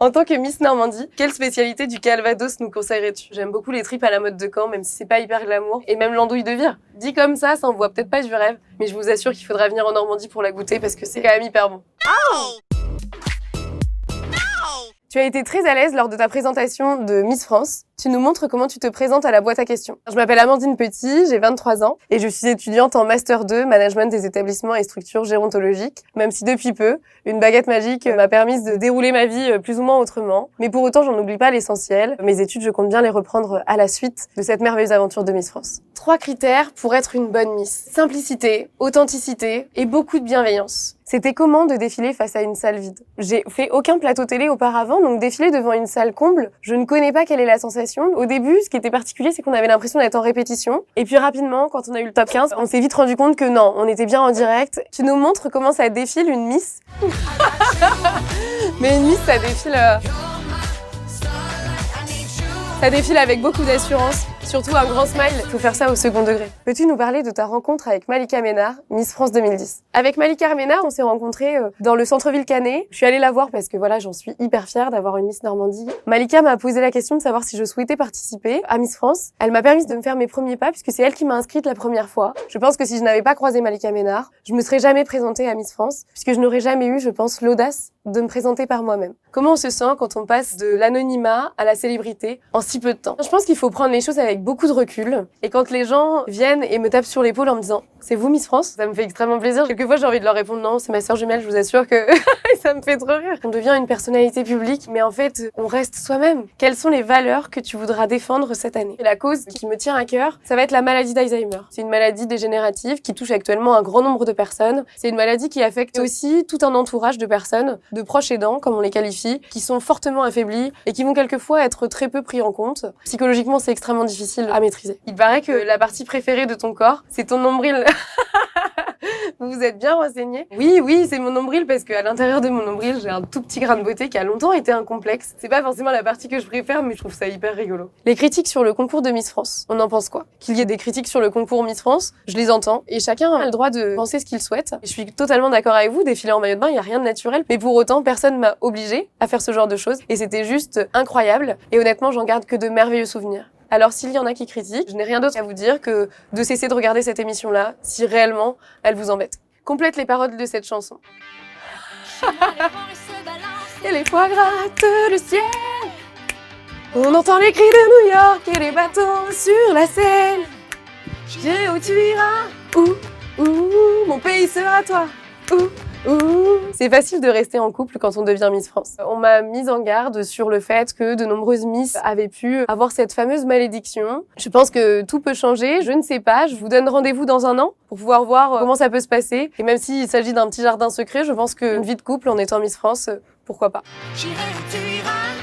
En tant que Miss Normandie, quelle spécialité du Calvados nous conseillerais-tu? J'aime beaucoup les tripes à la mode de Caen, même si c'est pas hyper glamour. Et même l'andouille de Vire. Dit comme ça envoie peut-être pas du rêve. Mais je vous assure qu'il faudra venir en Normandie pour la goûter parce que c'est quand même hyper bon. Tu as été très à l'aise lors de ta présentation de Miss France. Tu nous montres comment tu te présentes à la boîte à questions. Je m'appelle Amandine Petit, j'ai 23 ans et je suis étudiante en Master 2, Management des établissements et structures gérontologiques. Même si depuis peu, une baguette magique m'a permis de dérouler ma vie plus ou moins autrement. Mais pour autant, j'en oublie pas l'essentiel. Mes études, je compte bien les reprendre à la suite de cette merveilleuse aventure de Miss France. 3 critères pour être une bonne Miss. Simplicité, authenticité et beaucoup de bienveillance. C'était comment de défiler face à une salle vide? J'ai fait aucun plateau télé auparavant, donc défiler devant une salle comble, je ne connais pas quelle est la sensation. Au début, ce qui était particulier, c'est qu'on avait l'impression d'être en répétition. Et puis rapidement, quand on a eu le top 15, on s'est vite rendu compte que non, on était bien en direct. Tu nous montres comment ça défile une Miss. Mais une Miss, ça défile... Ça défile avec beaucoup d'assurance, surtout un grand smile. Il faut faire ça au second degré. Peux-tu nous parler de ta rencontre avec Malika Ménard, Miss France 2010? Avec Malika Ménard, on s'est rencontrés dans le centre-ville canet. Je suis allée la voir parce que voilà, j'en suis hyper fière d'avoir une Miss Normandie. Malika m'a posé la question de savoir si je souhaitais participer à Miss France. Elle m'a permis de me faire mes premiers pas puisque c'est elle qui m'a inscrite la première fois. Je pense que si je n'avais pas croisé Malika Ménard, je me serais jamais présentée à Miss France puisque je n'aurais jamais eu, je pense, l'audace de me présenter par moi-même. Comment on se sent quand on passe de l'anonymat à la célébrité en si peu de temps? Je pense qu'il faut prendre les choses avec beaucoup de recul. Et quand les gens viennent et me tapent sur l'épaule en me disant « C'est vous Miss France ?» Ça me fait extrêmement plaisir. Quelquefois, j'ai envie de leur répondre « Non, c'est ma sœur jumelle, je vous assure que... » Ça me fait trop rire. On devient une personnalité publique, mais en fait, on reste soi-même. Quelles sont les valeurs que tu voudras défendre cette année? La cause qui me tient à cœur, ça va être la maladie d'Alzheimer. C'est une maladie dégénérative qui touche actuellement un grand nombre de personnes. C'est une maladie qui affecte aussi tout un entourage de personnes, de proches aidants, comme on les qualifie, qui sont fortement affaiblis et qui vont quelquefois être très peu pris en compte. Psychologiquement, c'est extrêmement difficile à maîtriser. Il paraît que la partie préférée de ton corps, c'est ton nombril. Vous vous êtes bien renseigné? Oui, c'est mon nombril parce qu'à l'intérieur de mon nombril, j'ai un tout petit grain de beauté qui a longtemps été un complexe. C'est pas forcément la partie que je préfère, mais je trouve ça hyper rigolo. Les critiques sur le concours de Miss France, on en pense quoi? Qu'il y ait des critiques sur le concours Miss France, je les entends et chacun a le droit de penser ce qu'il souhaite. Je suis totalement d'accord avec vous, défiler en maillot de bain, il y a rien de naturel, mais pour autant, personne m'a obligée à faire ce genre de choses et c'était juste incroyable et honnêtement, j'en garde que de merveilleux souvenirs. Alors s'il y en a qui critiquent, je n'ai rien d'autre à vous dire que de cesser de regarder cette émission-là si réellement elle vous embête. Complète les paroles de cette chanson. Et les foie grattent le ciel. On entend les cris de New York et les bateaux sur la Seine. Dieu, où tu iras? Où mon pays sera toi? Où? C'est facile de rester en couple quand on devient Miss France. On m'a mise en garde sur le fait que de nombreuses Miss avaient pu avoir cette fameuse malédiction. Je pense que tout peut changer, je ne sais pas, je vous donne rendez-vous dans un an pour pouvoir voir comment ça peut se passer. Et même s'il s'agit d'un petit jardin secret, je pense qu'une vie de couple en étant Miss France, pourquoi pas. J'irai où tu iras.